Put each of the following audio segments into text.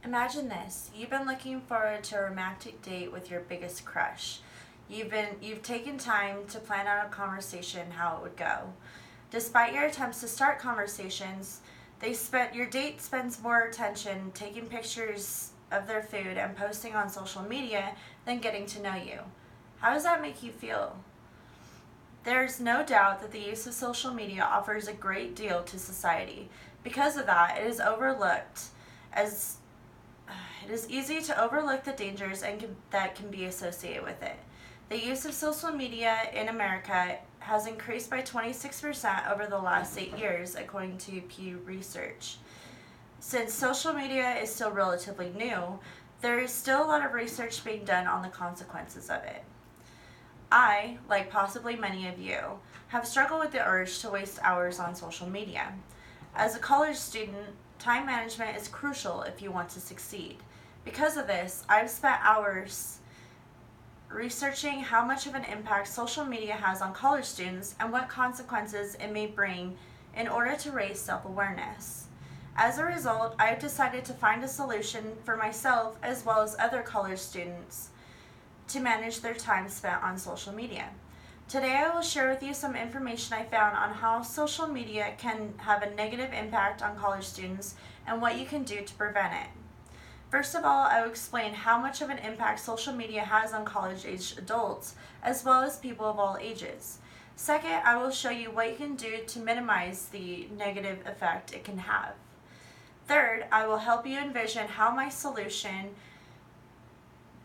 Imagine this. You've been looking forward to a romantic date with your biggest crush. You've taken time to plan out a conversation how it would go. Despite your attempts to start conversations, your date spends more attention taking pictures of their food and posting on social media than getting to know you. How does that make you feel? There's no doubt that the use of social media offers a great deal to society. Because of that, as it is easy to overlook the dangers that can be associated with it. The use of social media in America has increased by 26% over the last 8 years, according to Pew Research. Since social media is still relatively new, there is still a lot of research being done on the consequences of it. I, like possibly many of you, have struggled with the urge to waste hours on social media. As a college student, time management is crucial if you want to succeed. Because of this, I've spent hours researching how much of an impact social media has on college students and what consequences it may bring in order to raise self-awareness. As a result, I've decided to find a solution for myself as well as other college students to manage their time spent on social media. Today I will share with you some information I found on how social media can have a negative impact on college students and what you can do to prevent it. First of all, I will explain how much of an impact social media has on college-aged adults as well as people of all ages. Second, I will show you what you can do to minimize the negative effect it can have. Third, I will help you envision how my solution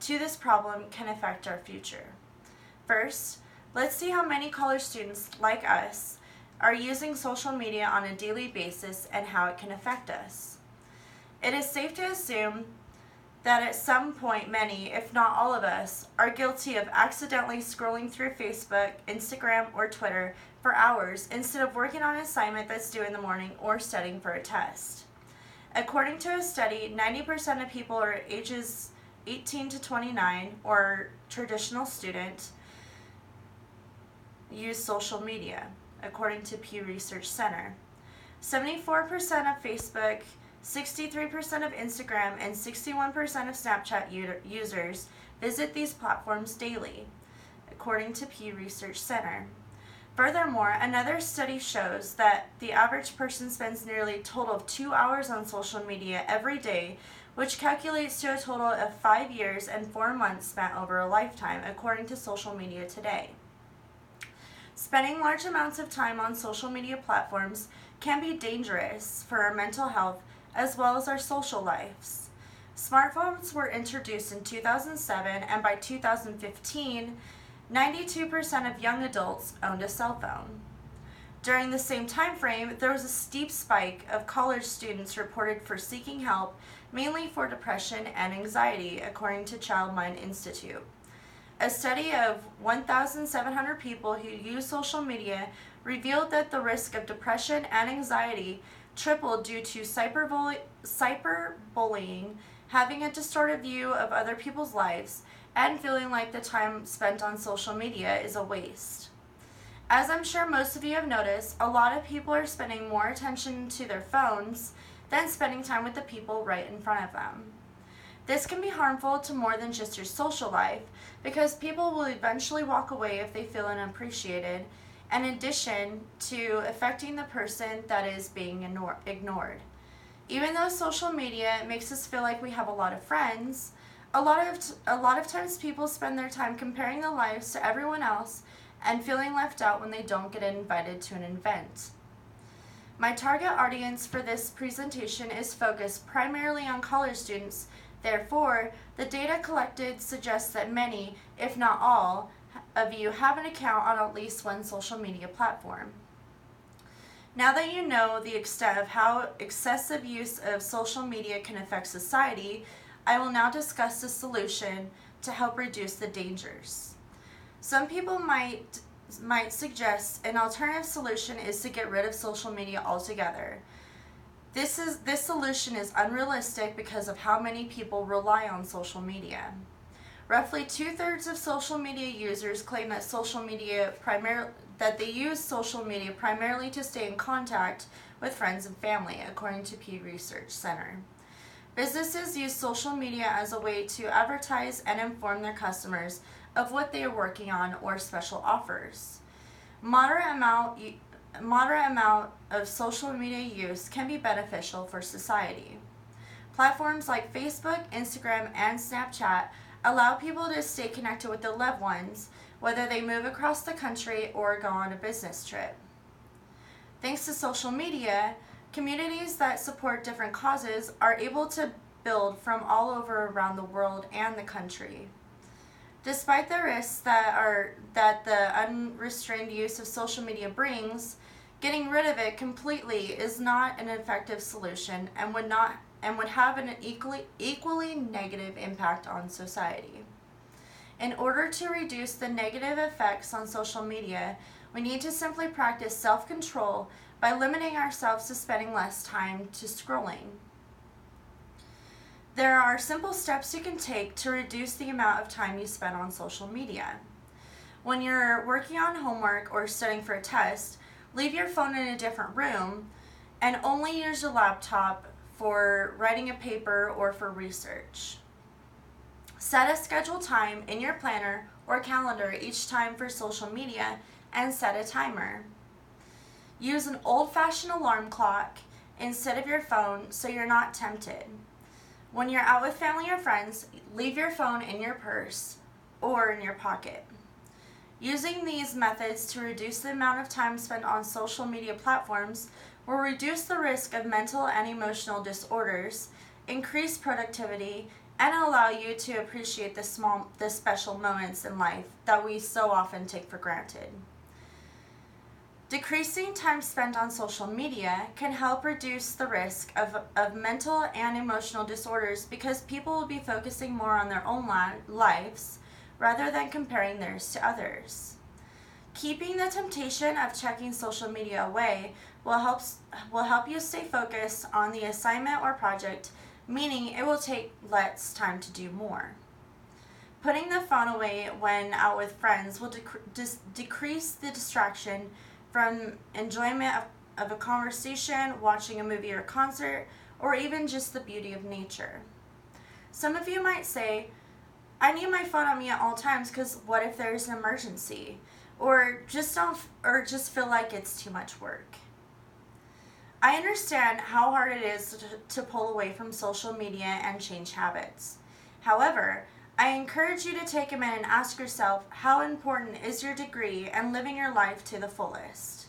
to this problem can affect our future. First, let's see how many college students, like us, are using social media on a daily basis and how it can affect us. It is safe to assume that at some point many, if not all of us, are guilty of accidentally scrolling through Facebook, Instagram, or Twitter for hours instead of working on an assignment that's due in the morning or studying for a test. According to a study, 90% of people are ages 18 to 29 or traditional student use social media, according to Pew Research Center. 74% of Facebook, 63% of Instagram, and 61% of Snapchat users visit these platforms daily, according to Pew Research Center. Furthermore, another study shows that the average person spends nearly a total of 2 hours on social media every day, which calculates to a total of 5 years and 4 months spent over a lifetime, according to Social Media Today. Spending large amounts of time on social media platforms can be dangerous for our mental health as well as our social lives. Smartphones were introduced in 2007, and by 2015, 92% of young adults owned a cell phone. During the same time frame, there was a steep spike of college students reported for seeking help, mainly for depression and anxiety, according to Child Mind Institute. A study of 1,700 people who use social media revealed that the risk of depression and anxiety tripled due to cyberbullying, having a distorted view of other people's lives, and feeling like the time spent on social media is a waste. As I'm sure most of you have noticed, a lot of people are spending more attention to their phones than spending time with the people right in front of them. This can be harmful to more than just your social life, because people will eventually walk away if they feel unappreciated, in addition to affecting the person that is being ignored. Even though social media makes us feel like we have a lot of friends, a lot of times people spend their time comparing their lives to everyone else and feeling left out when they don't get invited to an event. My target audience for this presentation is focused primarily on college students. Therefore, the data collected suggests that many, if not all, of you have an account on at least one social media platform. Now that you know the extent of how excessive use of social media can affect society, I will now discuss the solution to help reduce the dangers. Some people might suggest an alternative solution is to get rid of social media altogether. This solution is unrealistic because of how many people rely on social media. Roughly 2/3 of social media users claim that they use social media primarily to stay in contact with friends and family, according to Pew Research Center. Businesses use social media as a way to advertise and inform their customers of what they are working on or special offers. Moderate amount of social media use can be beneficial for society. Platforms like Facebook, Instagram, and Snapchat allow people to stay connected with their loved ones, whether they move across the country or go on a business trip. Thanks to social media, communities that support different causes are able to build from all over around the world and the country. Despite the risks that the unrestrained use of social media brings, getting rid of it completely is not an effective solution and would have an equally negative impact on society. In order to reduce the negative effects on social media, we need to simply practice self-control by limiting ourselves to spending less time to scrolling. There are simple steps you can take to reduce the amount of time you spend on social media. When you're working on homework or studying for a test, leave your phone in a different room and only use your laptop for writing a paper or for research. Set a scheduled time in your planner or calendar each time for social media and set a timer. Use an old-fashioned alarm clock instead of your phone so you're not tempted. When you're out with family or friends, leave your phone in your purse or in your pocket. Using these methods to reduce the amount of time spent on social media platforms will reduce the risk of mental and emotional disorders, increase productivity, and allow you to appreciate the special moments in life that we so often take for granted. Decreasing time spent on social media can help reduce the risk of mental and emotional disorders because people will be focusing more on their own lives rather than comparing theirs to others. Keeping the temptation of checking social media away will help you stay focused on the assignment or project, meaning it will take less time to do more. Putting the phone away when out with friends will decrease the distraction from enjoyment of a conversation, watching a movie or concert, or even just the beauty of nature. Some of you might say, I need my phone on me at all times because what if there's an emergency? Or just feel like it's too much work. I understand how hard it is to pull away from social media and change habits. However, I encourage you to take a minute and ask yourself, how important is your degree and living your life to the fullest?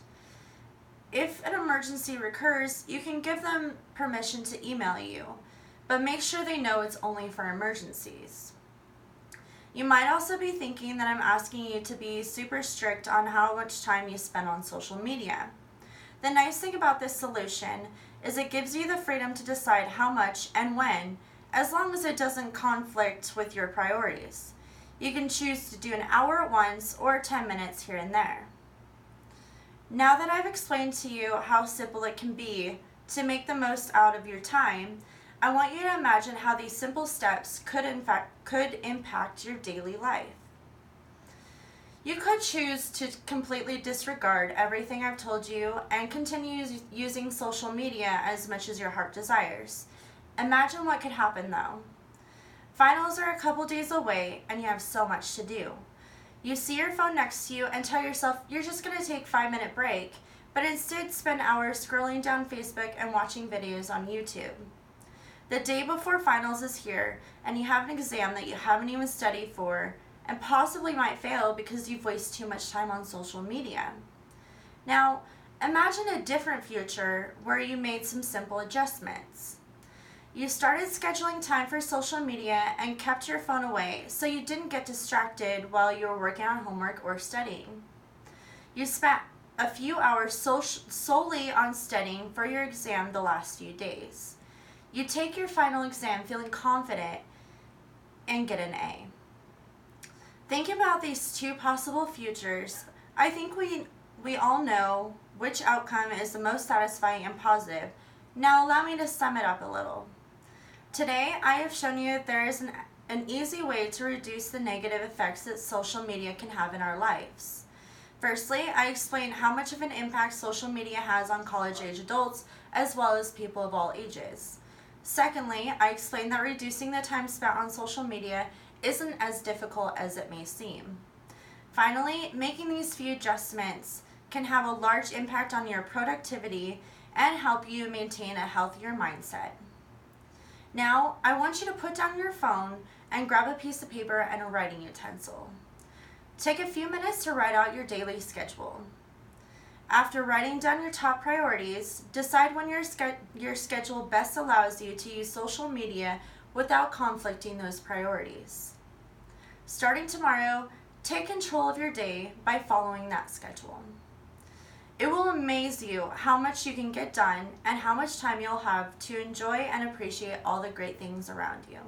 If an emergency recurs, you can give them permission to email you, but make sure they know it's only for emergencies. You might also be thinking that I'm asking you to be super strict on how much time you spend on social media. The nice thing about this solution is it gives you the freedom to decide how much and when, as long as it doesn't conflict with your priorities. You can choose to do an hour at once or 10 minutes here and there. Now that I've explained to you how simple it can be to make the most out of your time, I want you to imagine how these simple steps could impact your daily life. You could choose to completely disregard everything I've told you and continue using social media as much as your heart desires. Imagine what could happen though. Finals are a couple days away and you have so much to do. You see your phone next to you and tell yourself you're just going to take a 5-minute break, but instead spend hours scrolling down Facebook and watching videos on YouTube. The day before finals is here and you have an exam that you haven't even studied for and possibly might fail because you've wasted too much time on social media. Now, imagine a different future where you made some simple adjustments. You started scheduling time for social media and kept your phone away so you didn't get distracted while you were working on homework or studying. You spent a few hours solely on studying for your exam the last few days. You take your final exam feeling confident and get an A. Think about these two possible futures. I think we all know which outcome is the most satisfying and positive. Now allow me to sum it up a little. Today, I have shown you that there is an easy way to reduce the negative effects that social media can have in our lives. Firstly, I explained how much of an impact social media has on college-age adults as well as people of all ages. Secondly, I explained that reducing the time spent on social media isn't as difficult as it may seem. Finally, making these few adjustments can have a large impact on your productivity and help you maintain a healthier mindset. Now, I want you to put down your phone and grab a piece of paper and a writing utensil. Take a few minutes to write out your daily schedule. After writing down your top priorities, decide when your schedule best allows you to use social media without conflicting those priorities. Starting tomorrow, take control of your day by following that schedule. It will amaze you how much you can get done and how much time you'll have to enjoy and appreciate all the great things around you.